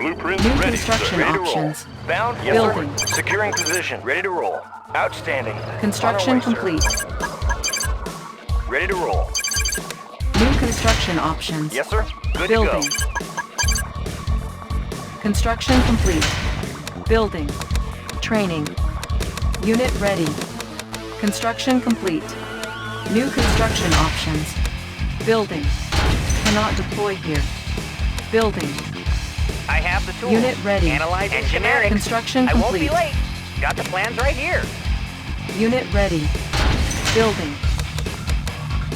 Blueprint New ready. construction Ready to options. roll. Bound. Yes, Building. sir. Securing position. Ready to roll. Outstanding. Construction On our way, complete. sir. Ready to roll. New construction options. Yes, sir. Good Building. to go. Construction complete. Building. Training. Unit ready. Construction complete. New construction options. Building. Cannot deploy here. Building. I have the tools. Unit ready. Analyzing engineering. Construction I won't be complete. late. Got the plans right here. Unit ready. Building.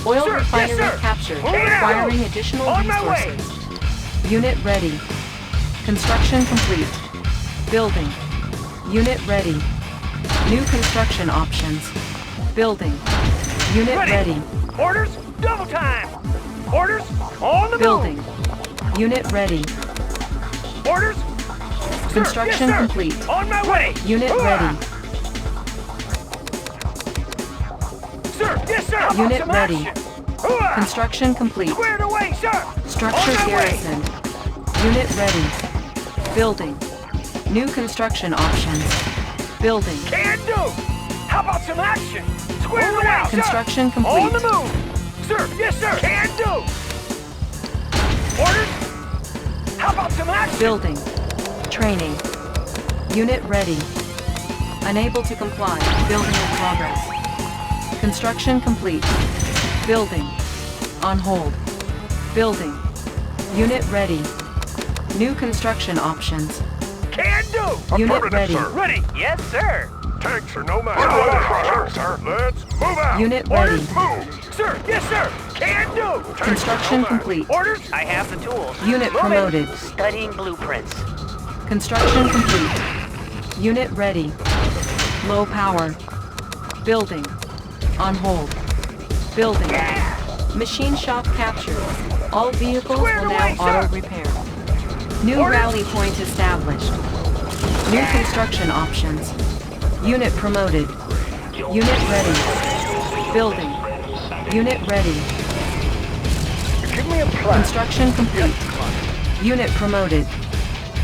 Oil Sir, yes, refinery sir. captured. Moving out. Requiring additional On my way. resources. Unit ready. Construction complete. Building. Unit ready. New construction options. Building. Unit ready. Orders, double time. Orders, on the Building. Unit ready. move. Orders. Construction sir. Yes, sir. complete. On my way. Unit Hooah. ready. Sir, yes, sir. How about Unit some ready. action? Hooah. Construction complete. Squared away, sir. Structure On my way. garrisoned. Unit ready. Building. New construction options. Building. Can do. How about some action? Squared away, sir. Construction On complete. the move. Sir, yes, sir. Can do. Orders. How about some action? Building. Training. Unit ready. Unable to comply. Building in progress. Construction complete. Building. On hold. Building. Unit ready. New construction options. Can do. Unit ready. sir. Ready. Yes, sir. Tanks are no match. Sir. Let's move out. Unit ready. Orders. Move. Sir, yes, sir. Can do. Construction complete. Orders. I have the tools. Unit Moving. promoted. Studying blueprints. Construction complete. Unit ready. Low power. Building. On hold. Building. Machine shop captured. All vehicles Squared will now away, sir. auto repair. New Orders. rally point established. New construction options. Unit promoted. Unit ready. Building. Unit ready. Give me a plan. Construction complete. Unit promoted.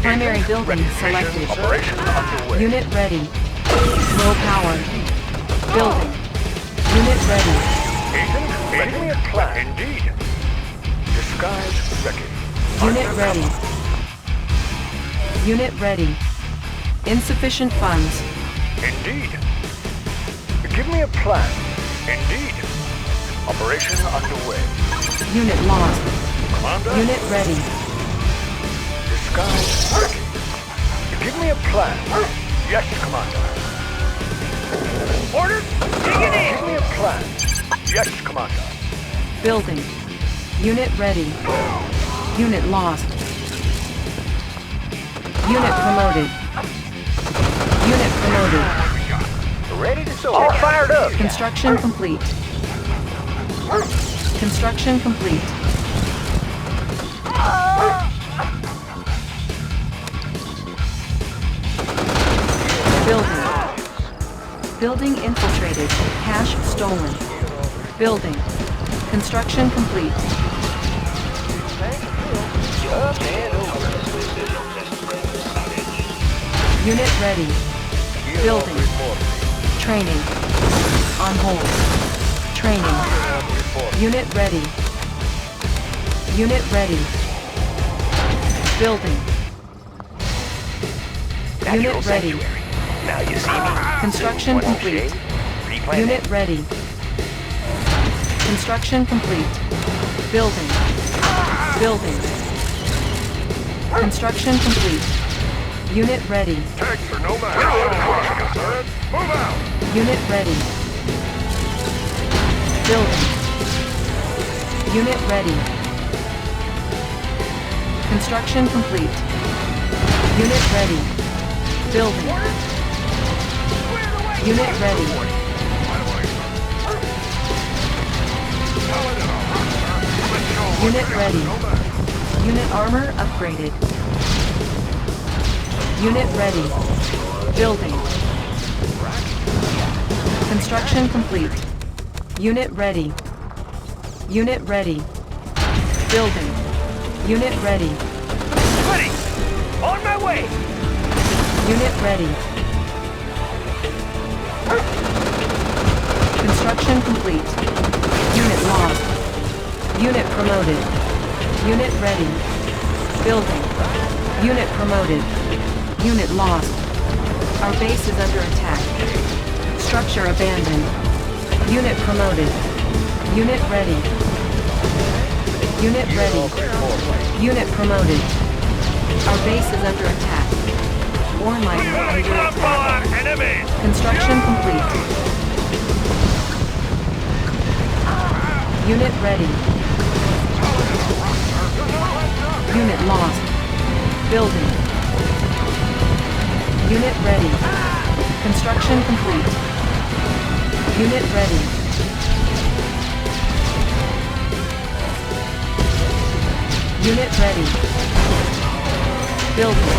Primary building selected. Operation underway. Unit ready. Low power. Building. Unit ready. Give me a plan. Indeed. Disguise ready. Unit ready. Unit ready. Insufficient funds. Indeed. Give me a plan. Indeed. Operation underway. Unit lost. Commander. Unit ready. Disguise ready. Give me a plan. Yes, Commander. Orders. Dig it in. Give me a plan. Yes, Commander. Building. Unit ready. Unit lost. Unit promoted. Unit promoted. Ready to soar. All fired up. Construction complete. Construction complete. Building. Building infiltrated. Cash stolen. Building. Construction complete. Up and over. Unit ready. Building. Training. On hold. Training. Unit ready. Unit ready. Building. Unit ready. Now you see me. Construction complete. Replan Unit ready. Construction complete. Building. Building. Construction complete. Unit ready. Tanks are no match. Let's move out. Unit ready. Building. Unit ready. Construction complete. Unit ready. Building. Unit ready. Unit ready. Unit armor upgraded. Unit ready. Building. Construction complete. Unit ready. Unit ready. Building. Unit ready. Ready. On my way! Unit ready. Construction complete. Unit lost. Unit promoted. Unit ready. Building. Unit promoted. Unit lost. Our base is under attack. Structure abandoned. Unit promoted. Unit ready. Unit ready. Unit promoted. Our base is under attack. Ore miner under attack. Enemies! Construction complete. Unit ready. Unit lost. Building. Unit ready. Construction complete. Unit ready. Unit ready. Building.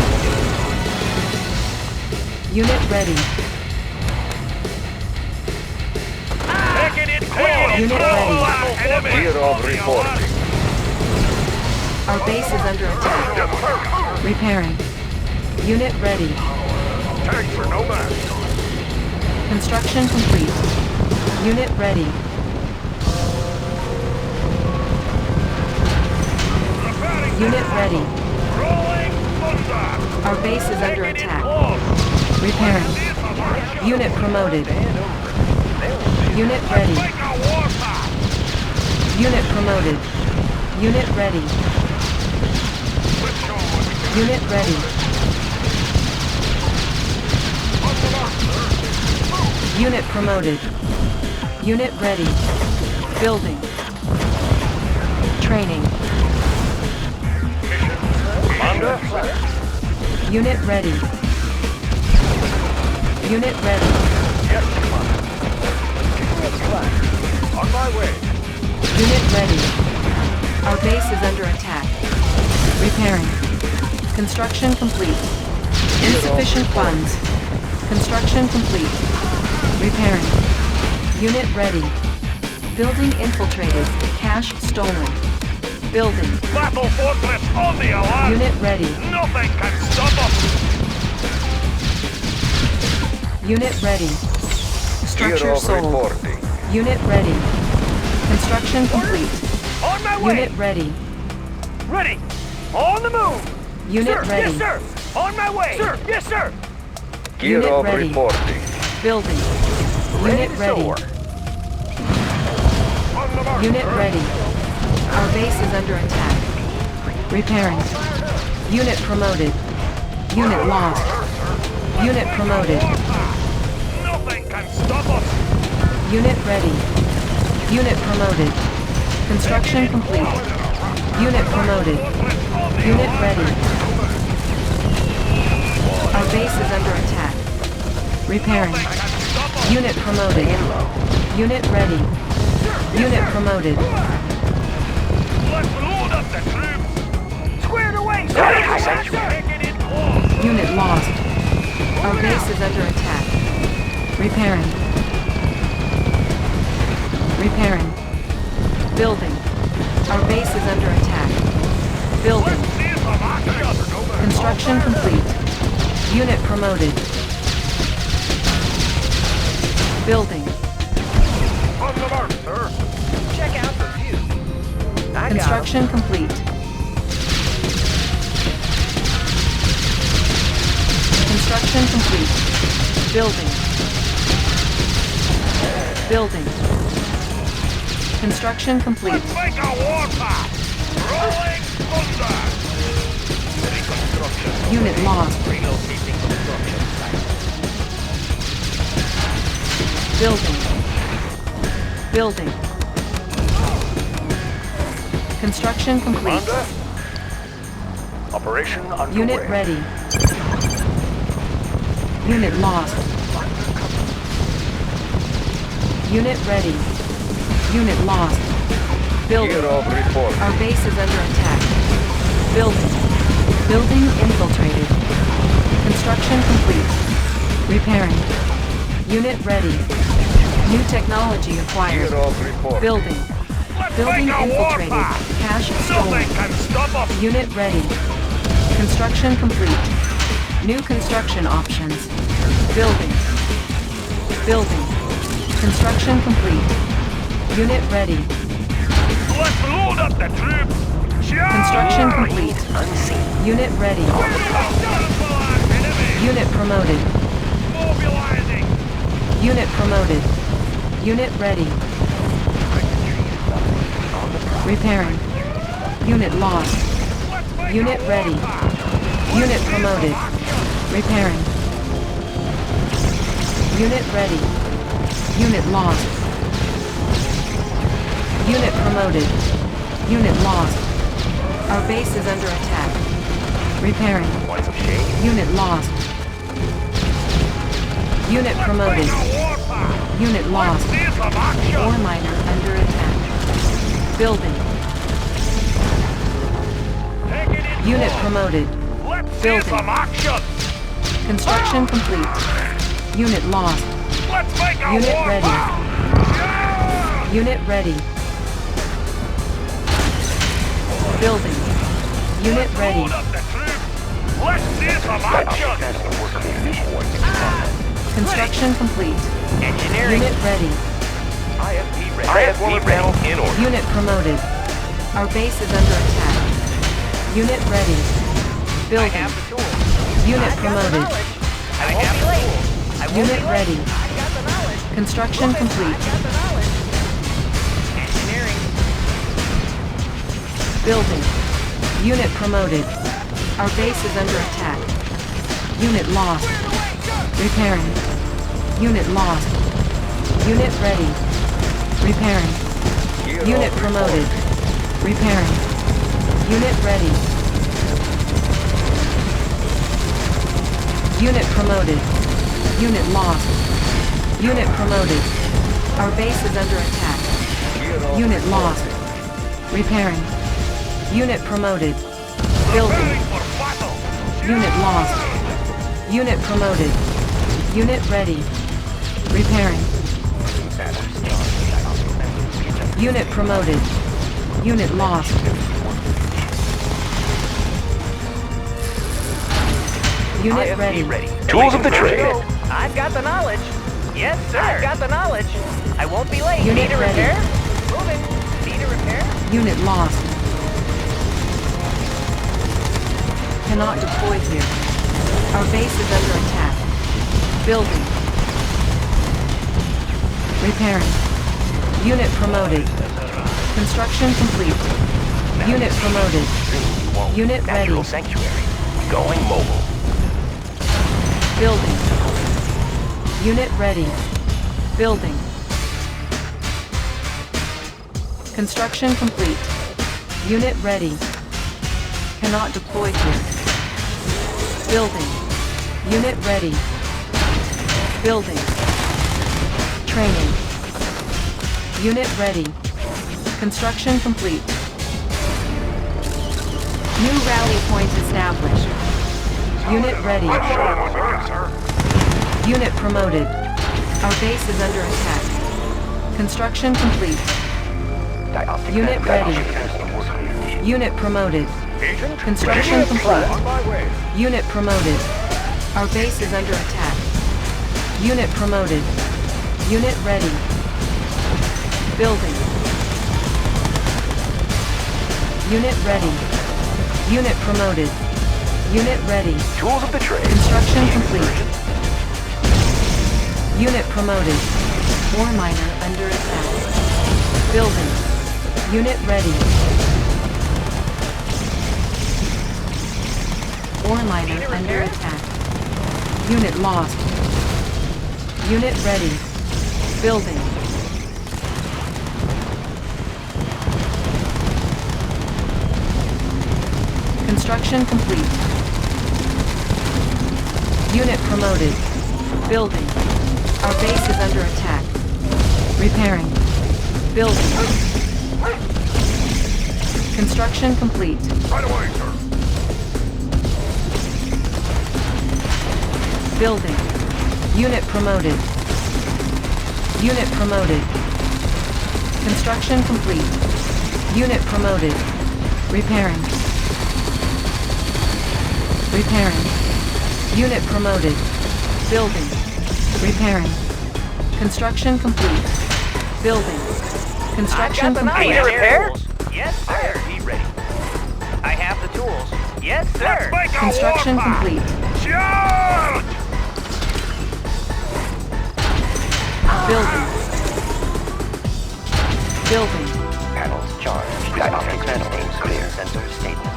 Unit ready. Taking it clear! Unit ready. Clear of reporting. Our base is under attack. Repairing. Unit ready. Tanks are no match. Construction complete. Unit ready. Unit ready. Rolling thunder! Our base is under Taking it attack. close! Repairing. Unit promoted. Unit ready. Make a warpath! Unit promoted. Unit ready. Unit ready. Unit promoted. Unit ready. Building. Training. Commander? Unit ready. Unit ready. Yes, Commander. On my way. Unit ready. Our base is under attack. Repairing. Construction complete. Insufficient funds. Construction complete. Repairing. Unit ready. Building infiltrated. Cash stolen. Building. Battle fortress on the alarm! Unit ready. Nothing can stop us! Unit ready. Structure Clear of sold. reporting. Unit ready. Construction complete. On my way! Unit ready. Ready! On the move! Unit sir, ready. Yes, sir! On my way! Sir, yes, sir! Clear Unit of ready. reporting. Building. Unit ready. On the mark, Unit sir. ready. Our base is under attack. Repairing. Unit promoted. Unit lost. Unit promoted. Nothing can stop us! Unit ready. Unit promoted. Construction complete. Unit promoted. Unit ready. Our base is under attack. Repairing. Unit promoted. Unit ready. Unit promoted. Let's load up the troops! Squared away, sir! Taking it close! Unit lost. Our base is under attack. Repairing. Repairing. Building. Our base is under attack. Building. Construction complete. Unit promoted. Building. On the mark, sir. Check out the view. Construction complete. Construction complete. Building. Building. Construction complete. Let's make a warpath! Rolling thunder! Reconstruction. Unit lost. Relocating construction site. Building. Building. Construction complete. Commander? Operation underway. Unit ready. Unit lost. Unit ready. Unit lost. Building. Clear of reporting. Our base is under attack. Building. Building infiltrated. Construction complete. Repairing. Unit ready. New technology acquired. Clear of reporting. Building. Let's Building make a infiltrated. warpath! Cash Nothing stolen. can stop us! Unit ready. Construction complete. New construction options. Building. Building. Construction complete. Unit ready. Let's load up the troops. Construction complete. Unit ready. Unit promoted. Mobilizing. Unit promoted. Unit ready. Repairing. Unit lost. Unit ready. Unit promoted. Repairing. Unit ready. Unit lost. Unit promoted. Unit lost. Our base is under attack. Repairing. Unit lost. Unit promoted. Unit lost. Ore miner under attack. Building. Unit promoted. Building. Building. Construction complete. Unit lost. Unit ready. Unit ready. Building. Unit ready. Let's see some action. Construction complete. Engineering. Unit ready. IFP ready. In order. Unit promoted. Our base is under attack. Unit ready. Building. Unit promoted. Unit ready. Construction complete. Building. Unit promoted. Our base is under attack. Unit lost. Repairing. Unit lost. Unit ready. Repairing. Unit promoted. Repairing. Unit ready. Unit promoted. Unit lost. Unit promoted. Our base is under attack. Unit lost. Repairing. Unit promoted. Building. Unit lost. Unit promoted. Unit ready. Repairing. Unit promoted. Unit lost. Unit ready. Tools of the trade. I've got the knowledge. Yes, sir. I've got the knowledge. I won't be late. Unit Need a ready. repair? Moving. Need a repair? Unit lost. Cannot deploy here. Our base is under attack. Building. Repairing. Unit promoted. Construction complete. Unit promoted. Unit ready. Natural sanctuary. Going mobile. Building. Unit ready. Building. Construction complete. Unit ready. Cannot deploy here. Building. Unit ready. Building. Training. Unit ready. Construction complete. New rally point established. Unit ready. Unit promoted. Our base is under attack. Construction complete. Unit ready. Unit promoted. Construction complete. Unit promoted. Our base is under attack. Unit promoted. Unit ready. Building. Unit ready. Unit promoted. Unit ready. Tools of the trade. Construction complete. Unit promoted. Ore miner under attack. Building. Unit ready. Ore miner under attack. Unit lost. Unit ready. Building. Construction complete. Unit promoted. Building. Our base is under attack. Repairing. Building. Construction complete. Right away, sir. Building. Unit promoted. Unit promoted. Construction complete. Unit promoted. Repairing. Repairing. Unit promoted. Building. Repairing. Construction complete. Building. Construction Are complete. you to repair? Yes, sir. Be ready. I have the tools. Yes, sir. Let's make a Construction warpath. complete. Charge! Building. Building. Panels charged. Diagnostic systems clear. Sensors stable.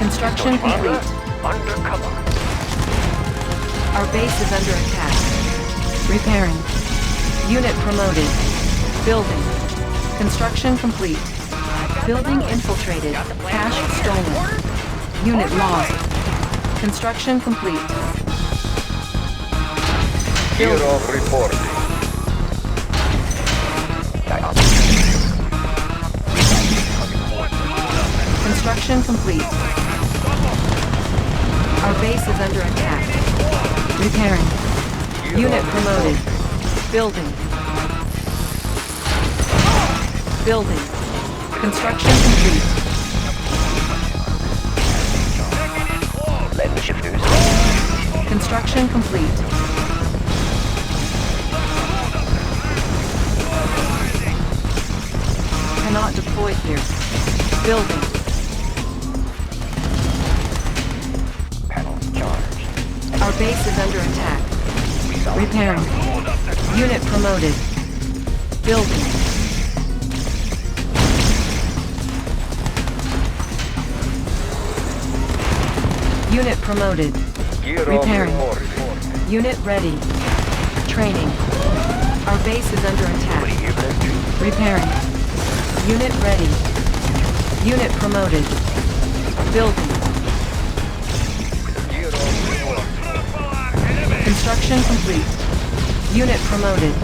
Construction complete. Undercover. Our base is under attack. Repairing. Unit promoted. Building. Construction complete. Building infiltrated. Cash stolen. Unit lost. Construction complete. Hero reporting. Construction complete. Our base is under attack. Repairing. Unit promoted. Building. Building. Construction complete. Lend shifters. Construction complete. Cannot deploy here. Building. Panels charged. Our base is under attack. Repairing. Unit promoted. Building. Unit promoted. Repairing. Unit ready. Training. Our base is under attack. Repairing. Unit ready. Unit promoted. Building. Construction complete. Unit promoted.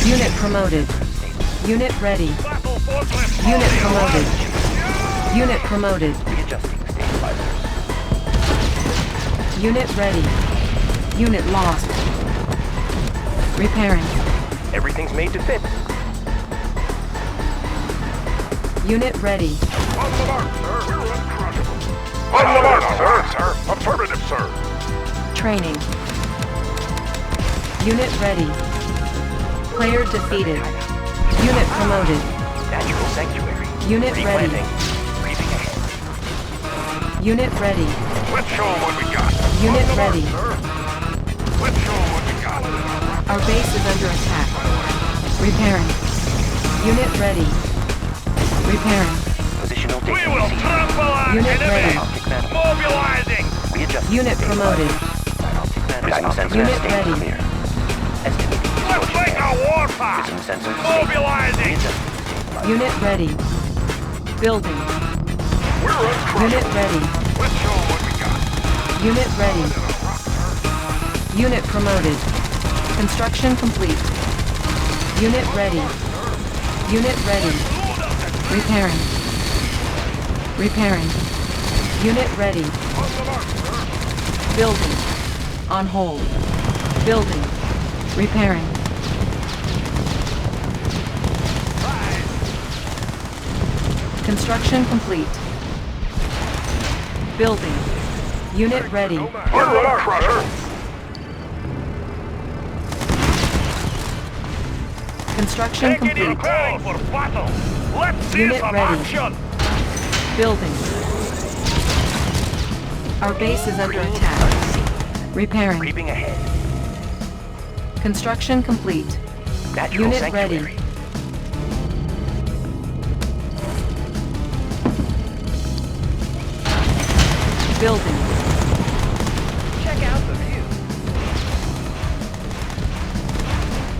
Unit promoted. Unit ready. Unit promoted. Unit promoted. Readjusting stabilizers. Unit ready. Unit lost. Repairing. Everything's made to fit. Unit ready. On the mark, sir. We're uncrushable. On the mark, sir. Affirmative, sir. Training. Unit ready. Player defeated. Unit promoted. Natural sanctuary. Unit ready. Replanting. Breathing ahead. Unit ready. Let's show 'em what we got. Unit On the mark, ready. sir. Let's show 'em what we got. Our base is under attack. Repairing. Unit ready. Repairing. Positional We data. will received. trample our Unit enemy. ready. Diagnostic manifold. Mobilizing. Readjusting Unit promoted. Diagnostic manifold. Diagnostic Unit sensors ready. clear. Estimating Let's distortion make a area. warpath. Prism sensors Mobilizing. Readjusting stabilizers. Unit ready. Building. We're uncrushable. Unit ready. Let's show 'em what we got. Unit ready. Unit promoted. Construction complete. Unit ready. Unit ready. Repairing. Repairing. Unit ready. On the mark, sir. Building. On hold. Building. Repairing. Construction complete. Building. Unit ready. On the mark, sir. Construction Taking in complete. calling for battle. Let's see Unit some ready. action. Building. Our base is under attack. Repairing. Creeping ahead. Construction complete. Natural Unit sanctuary. ready. Building. Check out the view.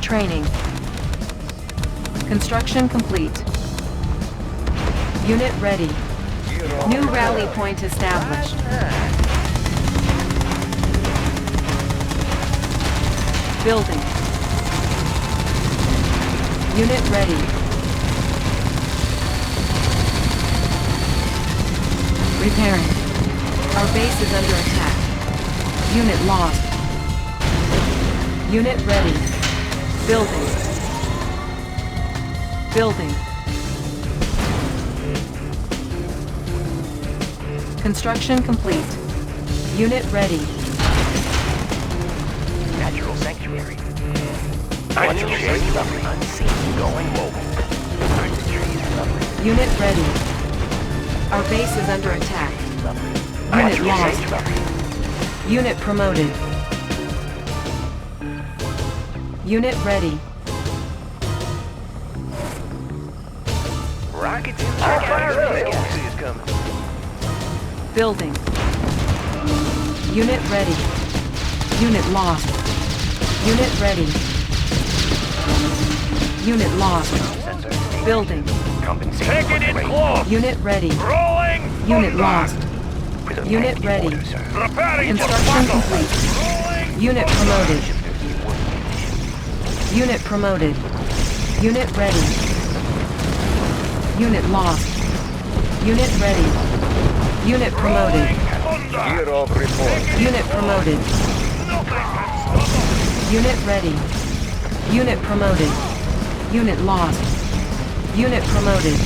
Training. Construction complete. Unit ready. New rally point established. Building. Unit ready. Repairing. Our base is under attack. Unit lost. Unit ready. Building. Building. Construction complete. Unit ready. Natural sanctuary. Natural sanctuary. Unseen. Going mobile. Unit ready. Our base is under attack. Unit Natural lost. sanctuary. Unit promoted. Unit ready. Rockets in check. Is coming. Building. Unit ready. Unit lost. Unit ready. Unit lost. Sensor. Building. Compensating. Taking it close. Unit ready. Rolling. Unit thunder. lost. With a Unit magnet ready. order, sir. Preparing for Construction battle. complete. Rolling. Unit promoted. Unit promoted. Unit ready. Unit lost. Unit ready. Unit promoted. Thunder. of report. Unit promoted. Nothing can stop us. Unit ready. Unit promoted. Unit lost. Unit promoted.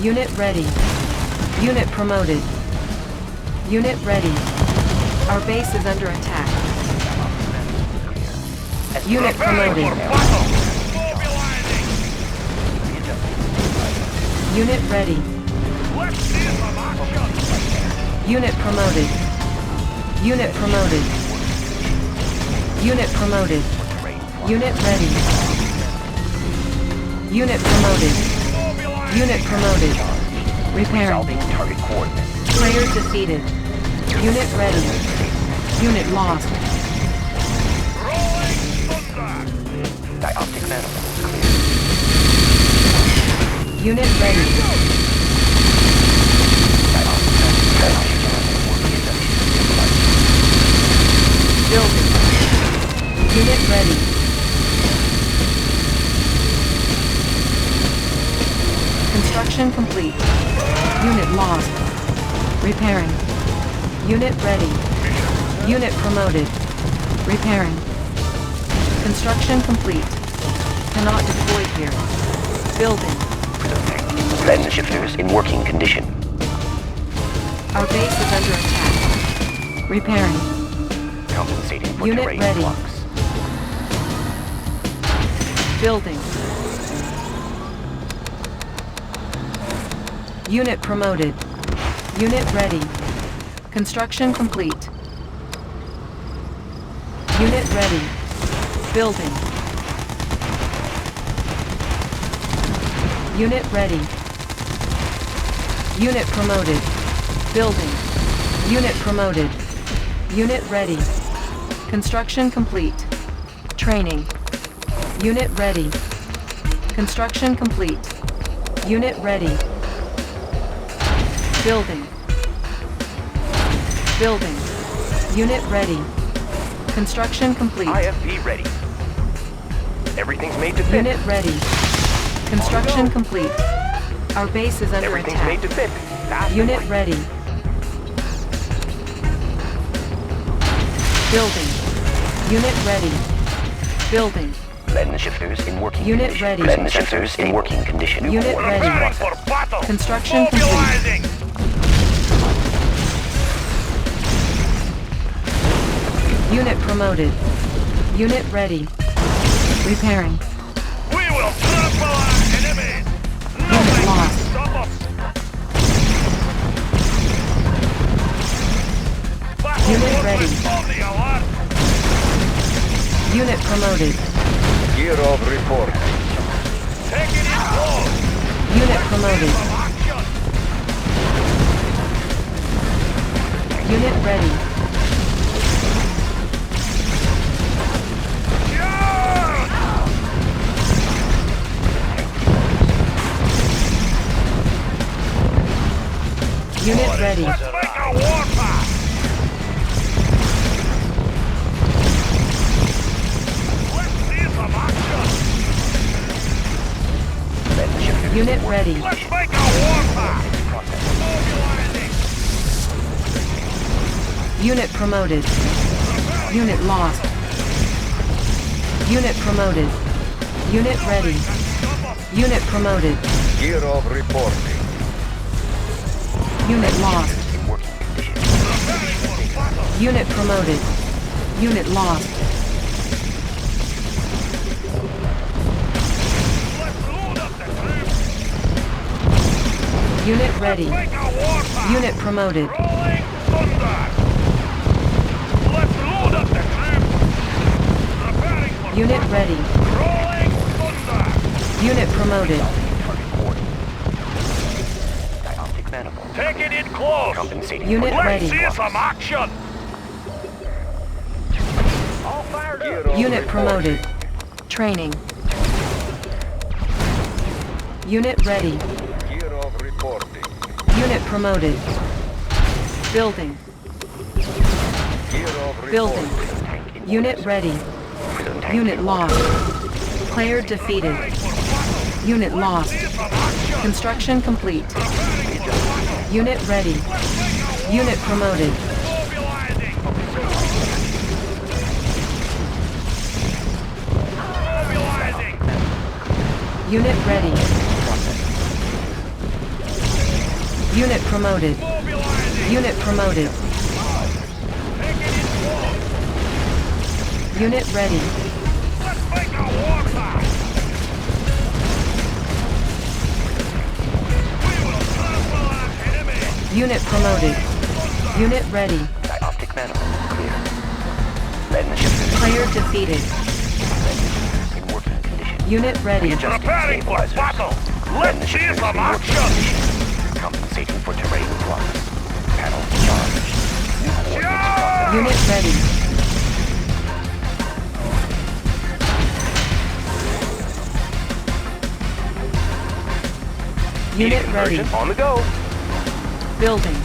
Unit ready. Unit promoted. Unit ready. Our base is under attack. Unit Preparing promoted. for battle. Mobilizing. Unit ready. Let's see some action. Unit promoted. Unit promoted. Unit promoted. Unit ready. Unit promoted. Mobilizing. Unit promoted. Repairing. Resolving target coordinates. Player defeated. Unit ready. Unit lost. Rolling. Thunder. Dioptic manifold. Unit ready. Building. Unit ready. Construction complete. Unit lost. Repairing. Unit ready. Unit promoted. Repairing. Construction complete. Cannot deploy here. Building. Lens shifters in working condition. Our base is under attack. Repairing. Compensating for Unit terrain ready. flux. Building. Unit promoted. Unit ready. Construction complete. Unit ready. Building. Unit ready. Unit promoted. Building. Unit promoted. Unit ready. Construction complete. Training. Unit ready. Construction complete. Unit ready. Building. Building. Unit ready. Construction complete. IFV ready. Everything's made to fit. Unit ready. Construction complete. Our base is under Everything's made to attack. fit. Fast and Unit light. ready. Building. Unit ready. Building. Lens shifters in working Unit condition. ready. Lens shifters in working condition. Unit ready. Preparing for battle. Construction complete. Mobilizing. Unit promoted. Unit ready. Repairing. We will trample our enemies. Nothing can lost. stop us. Battle Unit forces ready. on the alert. Unit promoted. Gear of report. Taking it close. Unit promoted. Some action. Unit ready. Unit ready. Let's make a warpath. Let's see some action. Lens shifters Unit in ready. Let's make a warpath. Mobilizing. Unit promoted. Unit lost. Unit promoted. Unit ready. Unit promoted. Gear of reporting. Unit lost. In working condition. Unit promoted. Unit lost. Let's load up the troops. Unit ready. Make a warpath. Unit promoted. Rolling thunder. Let's load up the troops. Preparing for Unit battle. ready. Rolling thunder. Unit promoted. Target coordinates. Dioptic manifold. Taking it close. Compensating Unit for Let's ready. see some action. All fired Gear up. of Unit reporting. promoted. Training. Unit ready. Gear of reporting. Unit promoted. Building. Gear of Building. reporting. tank in Unit ready. Prison tank Unit in lost. Player defeated. Unit lost. Construction complete. Unit ready. Unit promoted. Mobilizing. Mobilizing. Unit ready. Unit promoted. Mobilizing. Unit promoted. Taking it close. Unit ready. Let's make a warpath. We will trample our enemy. Unit promoted. Unit ready. Dioptic manifold clear. Then ship Player defeated. in working condition. Unit ready. Preparing for battle. Let's see some action. Compensating for terrain loss. Panel charged. Yeah! Unit ready. Unit ready. On the go. Building.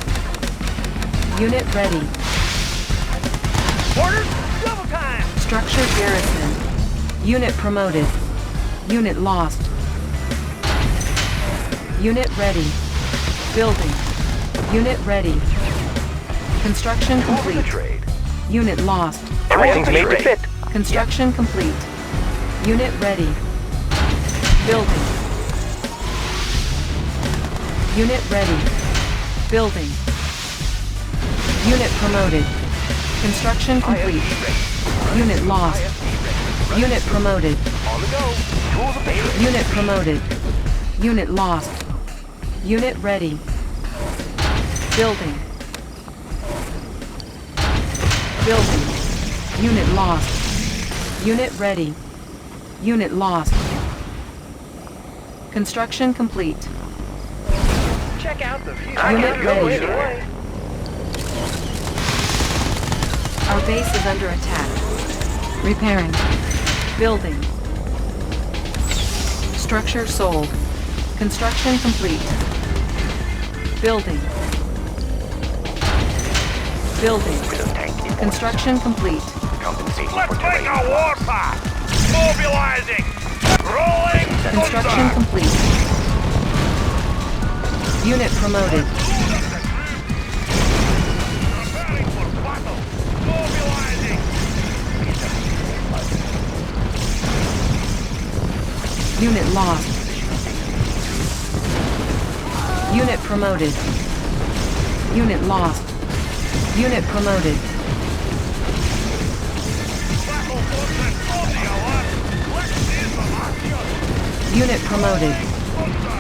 Unit ready. Orders, double time. Structure garrison. Unit promoted. Unit lost. Unit ready. Building. Unit ready. Construction Over the complete. trade. Unit lost. Everything's made to fit. Construction complete. Unit ready. Building. Unit ready. Building. Unit promoted. Construction complete. Unit lost. Unit promoted. On the go. Tools available. Unit promoted. Unit lost. Unit ready. Building. Building. Unit lost. Unit ready. Unit lost. Construction complete. Check out the view. Unit ready. Anyway. Our base is under attack. Repairing. Building. Structure sold. Construction complete. Building. Building. Prison tank in Construction complete. compensating for Let's make terrain a loss. warpath. Mobilizing. Rolling Construction thunder. complete. Unit promoted. Preparing for battle. Mobilizing. Unit lost. Unit promoted. Unit lost. Unit promoted. Battle forces on the alert. Let's see some action. Unit promoted. Thunder.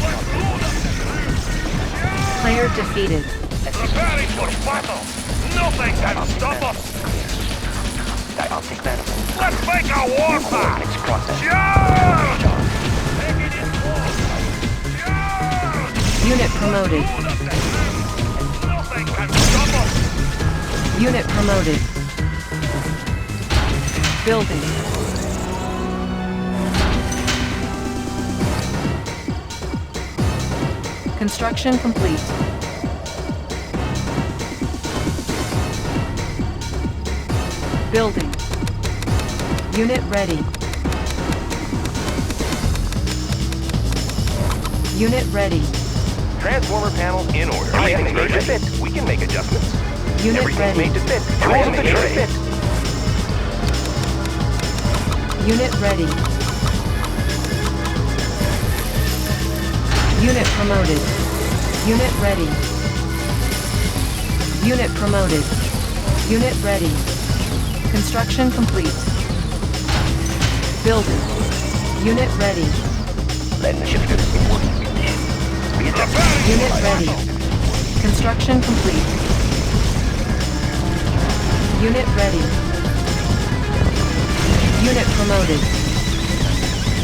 Let's load up the troops. Yeah! Player defeated. Preparing for battle. Nothing can stop us. Dioptic manifold. Let's make a warpath. Coordinates processed. Charge! Taking it close. Charge! Unit promoted. Load up the troops. Nothing can stop us. Unit promoted. Building. Construction complete. Building. Unit ready. Unit ready. Transformer panels in order. Everything's made to fit. We can make adjustments. Unit Everything's ready. made to fit. Tools of the trade. Unit ready. Unit promoted. Unit ready. Unit promoted. Unit ready. Construction complete. Building. Unit ready. Letting the ship drift in working condition. Readjust. Unit ready. Construction complete. Unit ready. Unit promoted.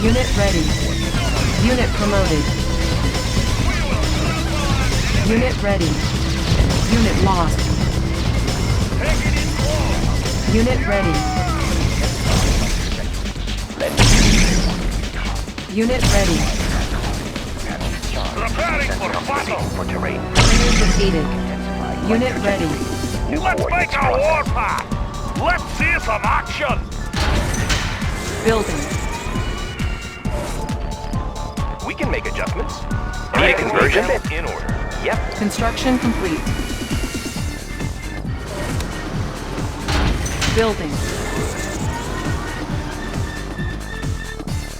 Unit ready. Unit promoted. Unit ready. Unit lost. Unit ready. Unit ready. Preparing for battle. For terrain. Player defeated. Unit ready. New Let's coordinates make our processed. warpath. Let's see some action. Building. We can make adjustments. Need Need a a conversion? conversion? In order. Yep. Construction complete. Building.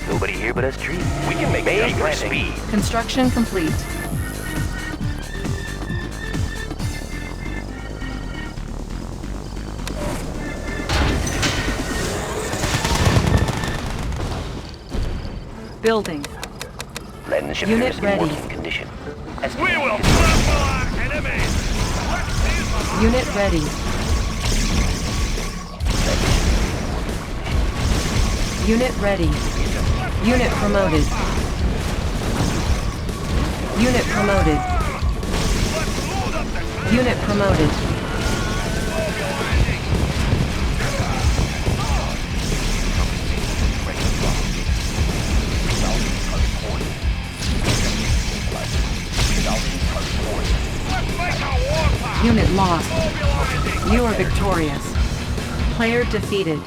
Nobody here but us trees. We can make adjustments. Speed. Construction complete. Building. Letting the ship Unit drift in ready. working condition. We will trample our enemies. Let's see some Unit ready. Unit ready. Unit promoted. Unit promoted. Unit promoted. Unit lost. You are victorious. Player defeated.